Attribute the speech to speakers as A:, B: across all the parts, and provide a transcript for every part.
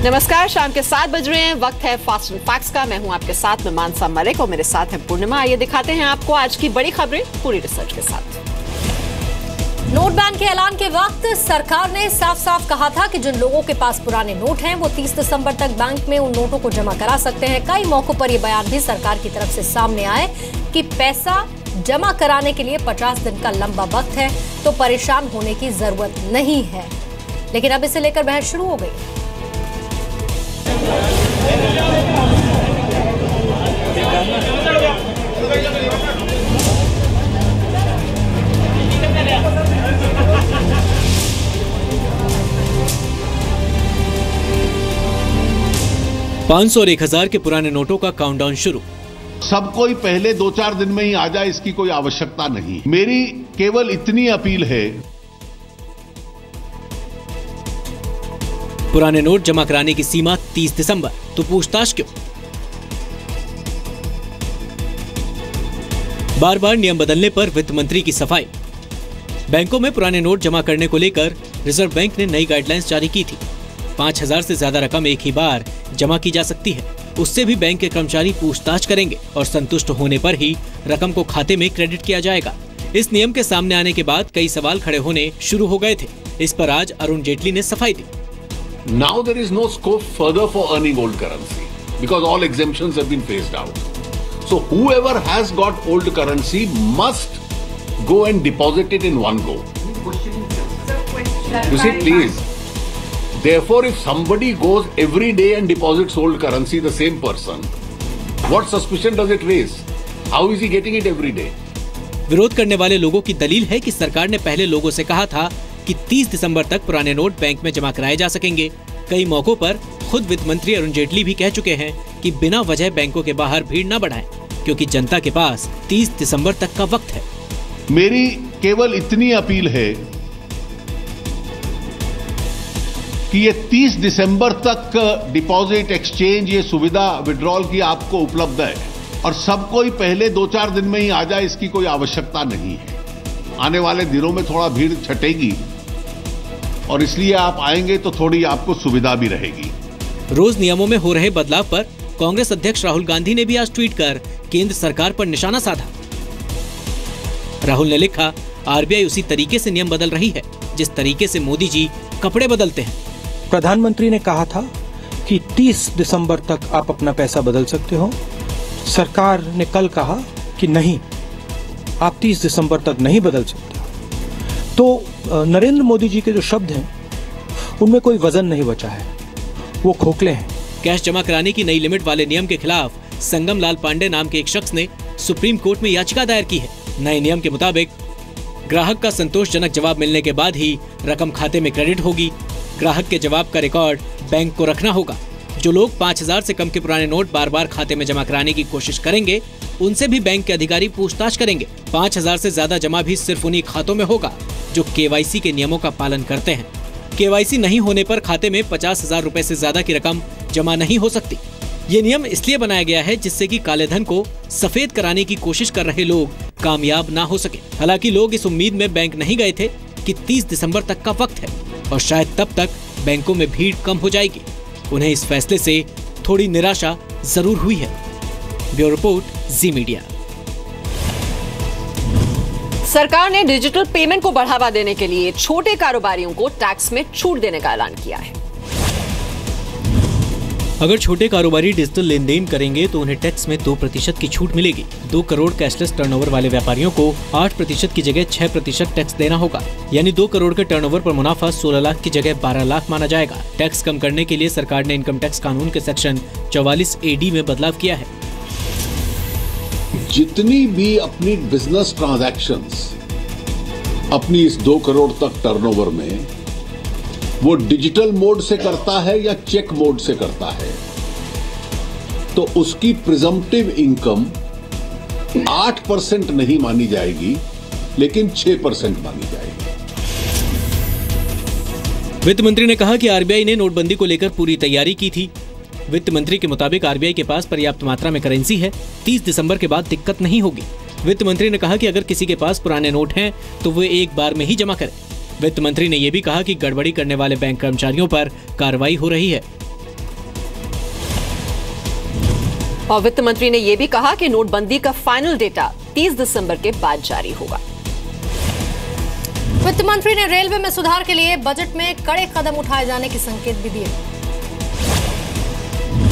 A: नमस्कार, शाम के 7 बज रहे हैं। वक्त है फास्ट एंड फैक्ट्स का। मैं हूं आपके साथ में मानसा मलिक और मेरे साथ है पूर्णिमा। आइए दिखाते हैं आपको आज की बड़ी खबरें पूरी रिसर्च के साथ।
B: नोट बैन के ऐलान के वक्त सरकार ने साफ साफ कहा था कि जिन लोगों के पास पुराने नोट हैं वो 30 दिसंबर तक बैंक में उन नोटों को जमा करा सकते हैं। कई मौकों पर ये बयान भी सरकार की तरफ से सामने आए कि पैसा जमा कराने के लिए 50 दिन का लंबा वक्त है, तो परेशान होने की जरूरत नहीं है। लेकिन अब इसे लेकर बहस शुरू हो गई।
C: 500 और 1000 के पुराने नोटों का काउंटडाउन शुरू।
D: सब कोई पहले 2-4 दिन में ही आ जाए, इसकी कोई आवश्यकता नहीं। मेरी केवल इतनी अपील है।
C: पुराने नोट जमा कराने की सीमा 30 दिसंबर, तो पूछताछ क्यों? बार बार नियम बदलने पर वित्त मंत्री की सफाई। बैंकों में पुराने नोट जमा करने को लेकर रिजर्व बैंक ने नई गाइडलाइंस जारी की थी। 5000 से ज्यादा रकम एक ही बार जमा की जा सकती है। उससे भी बैंक के कर्मचारी पूछताछ करेंगे और संतुष्ट होने पर ही रकम को खाते में क्रेडिट किया जाएगा। इस नियम के सामने आने के बाद कई सवाल खड़े होने शुरू हो गए थे। इस पर आज अरुण जेटली ने सफाई दी।
D: Now there is no scope further for earning old currency because all exemptions have been phased out. So whoever has got old currency must go and deposit it in one go. You see, please. Therefore, if somebody goes every day and deposits old currency, the same person, what suspicion does it raise? How is he getting it every day?
C: विरोध करने वाले लोगों की दलील है कि सरकार ने पहले लोगों से कहा था कि 30 दिसंबर तक पुराने नोट बैंक में जमा कराए जा सकेंगे। कई मौकों पर खुद वित्त मंत्री अरुण जेटली भी कह चुके हैं कि बिना वजह बैंकों के बाहर भीड़ न बढ़ाएं, क्योंकि जनता के पास 30 दिसंबर तक का वक्त है।
D: मेरी केवल इतनी अपील है कि ये 30 दिसंबर तक डिपॉजिट, एक्सचेंज, ये सुविधा विड्रॉल की आपको उपलब्ध है और सब कोई पहले 2-4 दिन में ही आ जाए, इसकी कोई आवश्यकता नहीं है। आने वाले दिनों में थोड़ा भीड़ छटेगी और इसलिए आप आएंगे तो थोड़ी आपको सुविधा भी रहेगी।
C: रोज नियमों में हो रहे बदलाव पर कांग्रेस अध्यक्ष राहुल गांधी ने भी आज ट्वीट कर केंद्र सरकार पर निशाना साधा। राहुल ने लिखा, आरबीआई उसी तरीके से नियम बदल रही है जिस तरीके से मोदी जी कपड़े बदलते हैं।
E: प्रधानमंत्री ने कहा था कि 30 दिसंबर तक आप अपना पैसा बदल सकते हो। सरकार ने कल कहा कि नहीं, आप 30 दिसंबर तक नहीं बदल सकते। तो नरेंद्र मोदी जी के जो शब्द हैं उनमें कोई वजन नहीं बचा है, वो खोखले हैं।
C: कैश जमा कराने की नई लिमिट वाले नियम के खिलाफ संगम लाल पांडे नाम के एक शख्स ने सुप्रीम कोर्ट में याचिका दायर की है। नए नियम के मुताबिक ग्राहक का संतोषजनक जवाब मिलने के बाद ही रकम खाते में क्रेडिट होगी। ग्राहक के जवाब का रिकॉर्ड बैंक को रखना होगा। जो लोग 5000 से कम के पुराने नोट बार बार खाते में जमा कराने की कोशिश करेंगे, उनसे भी बैंक के अधिकारी पूछताछ करेंगे। 5000 से ज्यादा जमा भी सिर्फ उन्हीं खातों में होगा जो केवाईसी के नियमों का पालन करते हैं। केवाईसी नहीं होने पर खाते में 50,000 रुपए से ज्यादा की रकम जमा नहीं हो सकती। ये नियम इसलिए बनाया गया है जिससे कि काले धन को सफेद कराने की कोशिश कर रहे लोग कामयाब ना हो सके। हालांकि लोग इस उम्मीद में बैंक नहीं गए थे कि 30 दिसंबर तक का वक्त है और शायद तब तक बैंकों में भीड़ कम हो जाएगी। उन्हें इस फैसले से थोड़ी निराशा जरूर हुई है। ब्यूरो रिपोर्ट, जी मीडिया।
A: सरकार ने डिजिटल पेमेंट को बढ़ावा देने के लिए छोटे कारोबारियों को टैक्स में छूट देने का ऐलान किया है।
C: अगर छोटे कारोबारी डिजिटल लेन देन करेंगे तो उन्हें टैक्स में 2% की छूट मिलेगी। 2 करोड़ कैशलेस टर्नओवर वाले व्यापारियों को 8% की जगह 6% टैक्स देना होगा। यानी 2 करोड़ के टर्नओवर पर मुनाफा 16 लाख की जगह 12 लाख माना जाएगा। टैक्स कम करने के लिए सरकार ने इनकम टैक्स कानून के सेक्शन 44 AD में बदलाव किया है।
D: जितनी भी अपनी बिजनेस ट्रांजैक्शंस अपनी इस 2 करोड़ तक टर्नओवर में वो डिजिटल मोड से करता है या चेक मोड से करता है, तो उसकी प्रिजम्पटिव इनकम 8% नहीं मानी जाएगी, लेकिन 6% मानी जाएगी।
C: वित्त मंत्री ने कहा कि आरबीआई ने नोटबंदी को लेकर पूरी तैयारी की थी। वित्त मंत्री के मुताबिक आरबीआई के पास पर्याप्त मात्रा में करेंसी है। 30 दिसंबर के बाद दिक्कत नहीं होगी। वित्त मंत्री ने कहा कि अगर किसी के पास पुराने नोट हैं तो वे एक बार में ही जमा करें। वित्त मंत्री ने यह भी कहा कि गड़बड़ी करने वाले बैंक कर्मचारियों पर कार्रवाई हो रही है।
A: और वित्त मंत्री ने यह भी कहा कि नोटबंदी का फाइनल डेटा 30 दिसंबर के बाद जारी होगा।
B: वित्त मंत्री ने रेलवे में सुधार के लिए बजट में कड़े कदम उठाए जाने के संकेत भी दिए।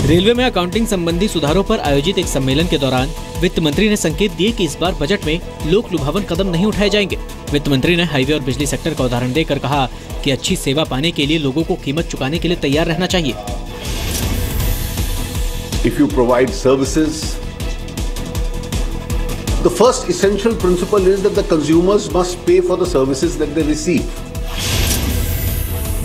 C: रेलवे में अकाउंटिंग संबंधी सुधारों पर आयोजित एक सम्मेलन के दौरान वित्त मंत्री ने संकेत दिए कि इस बार बजट में लोक लुभावन कदम नहीं उठाए जाएंगे। वित्त मंत्री ने हाईवे और बिजली सेक्टर का उदाहरण देकर कहा कि अच्छी सेवा पाने के लिए लोगों को कीमत चुकाने के लिए तैयार रहना चाहिए।
D: If you provide services, the first essential principle is that the consumers must pay for the services that they receive.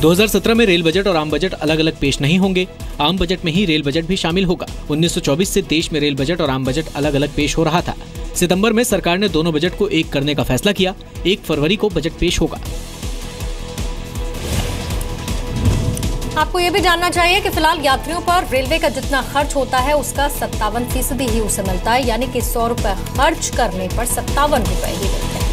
C: 2017 में रेल बजट और आम बजट अलग अलग पेश नहीं होंगे। आम बजट में ही रेल बजट भी शामिल होगा। 1924 से देश में रेल बजट और आम बजट अलग अलग पेश हो रहा था। सितंबर में सरकार ने दोनों बजट को एक करने का फैसला किया। 1 फरवरी को बजट पेश होगा।
B: आपको ये भी जानना चाहिए कि फिलहाल यात्रियों पर रेलवे का जितना खर्च होता है उसका 57% ही उसे मिलता है, यानी कि 100 रुपए खर्च करने पर 57 रुपए ही मिलते हैं।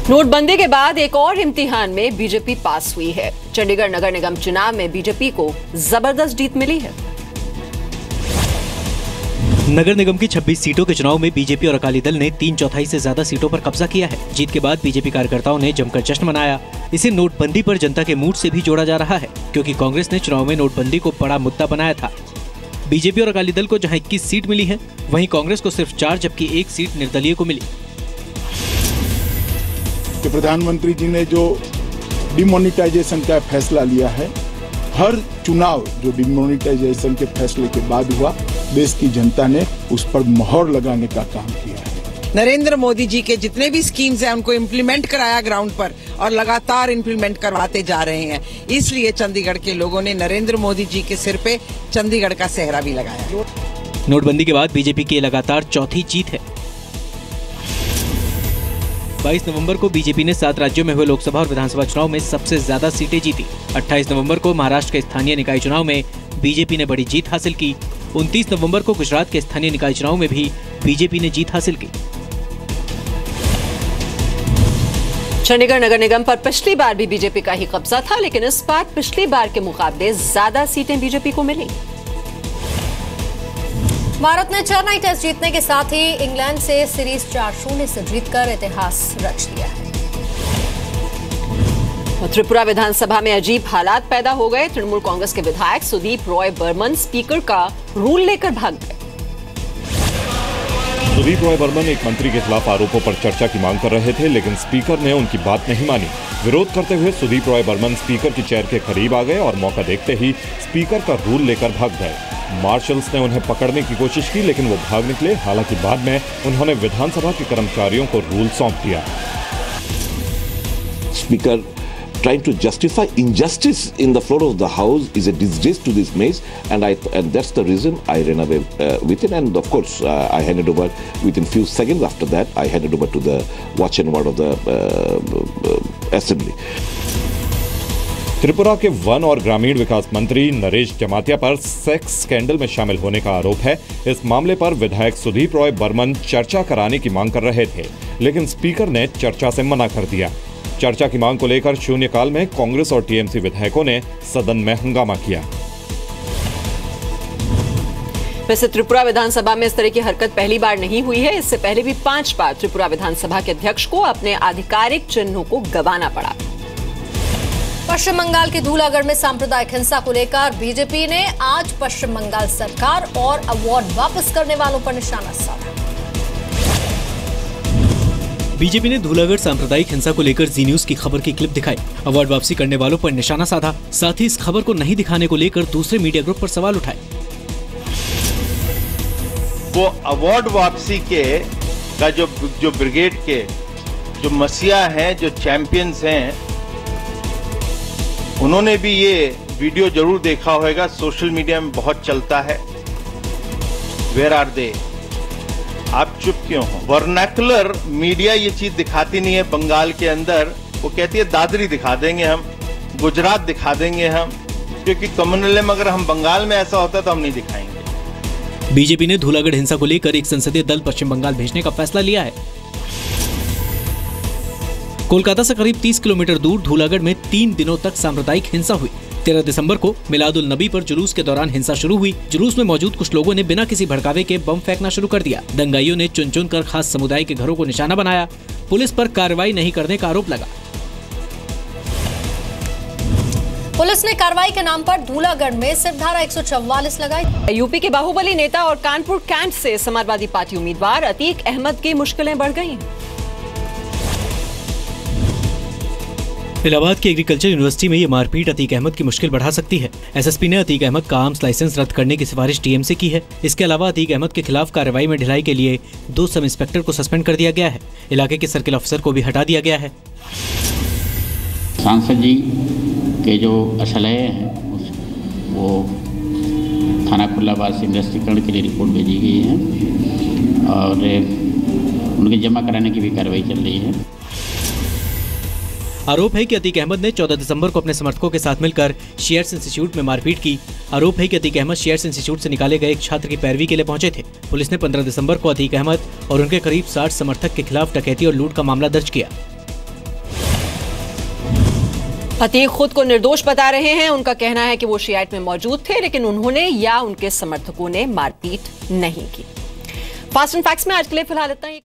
A: नोटबंदी के बाद एक और इम्तिहान में बीजेपी पास हुई है। चंडीगढ़ नगर निगम चुनाव में बीजेपी को जबरदस्त जीत मिली है।
C: नगर निगम की 26 सीटों के चुनाव में बीजेपी और अकाली दल ने 3/4 से ज्यादा सीटों पर कब्जा किया है। जीत के बाद बीजेपी कार्यकर्ताओं ने जमकर जश्न मनाया। इसे नोटबंदी पर जनता के मूड से भी जोड़ा जा रहा है, क्योंकि कांग्रेस ने चुनाव में नोटबंदी को बड़ा मुद्दा बनाया था। बीजेपी और अकाली दल को जहां 21 सीट मिली है, वहीं कांग्रेस को सिर्फ 4 जबकि 1 सीट निर्दलीय को मिली।
F: कि प्रधानमंत्री जी ने जो डिमोनेटाइजेशन का फैसला लिया है, हर चुनाव जो डिमोनेटाइजेशन के फैसले के बाद हुआ, देश की जनता ने उस पर मोहर लगाने का काम किया है।
G: नरेंद्र मोदी जी के जितने भी स्कीम्स हैं उनको इम्प्लीमेंट कराया ग्राउंड पर और लगातार इम्प्लीमेंट करवाते जा रहे हैं। इसलिए चंडीगढ़ के लोगों ने नरेंद्र मोदी जी के सिर पे चंडीगढ़ का सेहरा भी लगाया।
C: नोटबंदी के बाद बीजेपी की लगातार चौथी जीत है। 22 नवंबर को बीजेपी ने 7 राज्यों में हुए लोकसभा और विधानसभा चुनाव में सबसे ज्यादा सीटें जीती। 28 नवंबर को महाराष्ट्र के स्थानीय निकाय चुनाव में बीजेपी ने बड़ी जीत हासिल की। 29 नवंबर को गुजरात के स्थानीय निकाय चुनाव में भी बीजेपी ने जीत हासिल की।
A: चंडीगढ़ नगर निगम पर पिछली बार भी बीजेपी का ही कब्जा था, लेकिन इस बार पिछली बार के मुकाबले ज्यादा सीटें बीजेपी को मिली।
B: भारत ने चेन्नई टेस्ट जीतने के साथ ही इंग्लैंड से सीरीज 4-0 से जीतकर इतिहास रच दिया है।
A: त्रिपुरा विधानसभा में अजीब हालात पैदा हो गए। तृणमूल कांग्रेस के विधायक सुदीप रॉय बर्मन स्पीकर का रूल लेकर भाग गए।
H: सुदीप रॉय बर्मन एक मंत्री के खिलाफ आरोपों पर चर्चा की मांग कर रहे थे, लेकिन स्पीकर ने उनकी बात नहीं मानी। विरोध करते हुए सुदीप रॉय बर्मन स्पीकर की चेयर के करीब आ गए और मौका देखते ही स्पीकर का रूल लेकर भाग गए। मार्शल्स ने उन्हें पकड़ने की कोशिश की, लेकिन वो भाग निकले। हालांकि बाद में उन्होंने विधानसभा के कर्मचारियों को रूल सौंप दिया।
I: Speaker trying to justify injustice in the floor of the house is a disgrace to this maze, and that's the reason I ran away with it. And of course, I handed over within few seconds after that. I handed over to the watch and ward of the assembly.
H: Tripura के one और ग्रामीण विकास मंत्री नरेश जमातिया पर sex scandal में शामिल होने का आरोप है। इस मामले पर विधायक सुदीप रॉय बर्मन चर्चा कराने की मांग कर रहे थे, लेकिन स्पीकर ने चर्चा से मना कर दिया। चर्चा की मांग को लेकर शून्यकाल में कांग्रेस और टीएमसी विधायकों ने सदन में हंगामा किया।
A: वैसे त्रिपुरा विधानसभा में इस तरह की हरकत पहली बार नहीं हुई है। इससे पहले भी 5 बार त्रिपुरा विधानसभा के अध्यक्ष को अपने आधिकारिक चिन्हों को गंवाना पड़ा।
B: पश्चिम बंगाल के धूलागढ़ में सांप्रदायिक हिंसा को लेकर बीजेपी ने आज पश्चिम बंगाल सरकार और अवार्ड वापस करने वालों पर निशाना साधा।
C: बीजेपी ने धूलागढ़ सांप्रदायिक हिंसा को लेकर जी न्यूज की खबर की क्लिप दिखाई। अवार्ड वापसी करने वालों पर निशाना साधा। साथ ही इस खबर को नहीं दिखाने को लेकर दूसरे मीडिया ग्रुप पर सवाल उठाए।
J: वो अवार्ड वापसी के का जो ब्रिगेड के जो मसीहा हैं, जो चैंपियंस हैं, उन्होंने भी ये वीडियो जरूर देखा होगा। सोशल मीडिया में बहुत चलता है। Where are they? आप चुप क्यों हो? वर्नाकुलर मीडिया ये चीज दिखाती नहीं है बंगाल के अंदर। वो कहती है दादरी दिखा देंगे हम, गुजरात दिखा देंगे हम, क्योंकि कम्युनल में अगर हम बंगाल में ऐसा होता तो हम नहीं दिखाएंगे।
C: बीजेपी ने धूलागढ़ हिंसा को लेकर एक संसदीय दल पश्चिम बंगाल भेजने का फैसला लिया है। कोलकाता से करीब 30 किलोमीटर दूर धूलागढ़ में 3 दिनों तक सांप्रदायिक हिंसा हुई। 13 दिसंबर को मिलादुल नबी पर जुलूस के दौरान हिंसा शुरू हुई। जुलूस में मौजूद कुछ लोगों ने बिना किसी भड़कावे के बम फेंकना शुरू कर दिया। दंगाइयों ने चुन चुन कर खास समुदाय के घरों को निशाना बनाया। पुलिस पर कार्रवाई नहीं करने का आरोप लगा।
B: पुलिस ने कार्रवाई के नाम पर दूलागढ़ में सिर्फ धारा 144 लगाई।
A: यूपी के बाहुबली नेता और कानपुर कैंट से समाजवादी पार्टी उम्मीदवार अतीक अहमद की मुश्किलें बढ़ गई।
C: इलाहाबाद की एग्रीकल्चर यूनिवर्सिटी में ये मारपीट अतीक अहमद की मुश्किल बढ़ा सकती है। एसएसपी ने अतीक अहमद का आर्म्स लाइसेंस रद्द करने की सिफारिश टीएम से की है। इसके अलावा अतीक अहमद के खिलाफ कार्रवाई में ढिलाई के लिए 2 सब इंस्पेक्टर को सस्पेंड कर दिया गया है। इलाके के सर्किल अफसर को भी हटा दिया गया है।
K: सांसद जी के जो असलहे हैं वो थाना खुलाबाद से निरस्तीकरण के लिए रिपोर्ट भेजी गई है और उनके जमा कराने की भी कार्रवाई चल रही है।
C: आरोप है कि अतीक अहमद ने 14 दिसंबर को अपने समर्थकों के साथ मिलकर शेयर्स इंस्टीट्यूट में मारपीट की। आरोप है कि अतीक अहमद शेयर्स इंस्टीट्यूट से निकाले गए एक छात्र की पैरवी के लिए पहुंचे थे। पुलिस ने 15 दिसंबर को अतीक अहमद और उनके करीब 60 समर्थक के खिलाफ डकैती और लूट का मामला दर्ज किया।
A: अतीक खुद को निर्दोष बता रहे हैं। उनका कहना है कि वो शियाइट में मौजूद थे, लेकिन उन्होंने या उनके समर्थकों ने मारपीट नहीं की। फास्ट एंड फैक्ट्स में आज के लिए फिलहाल इतना ही।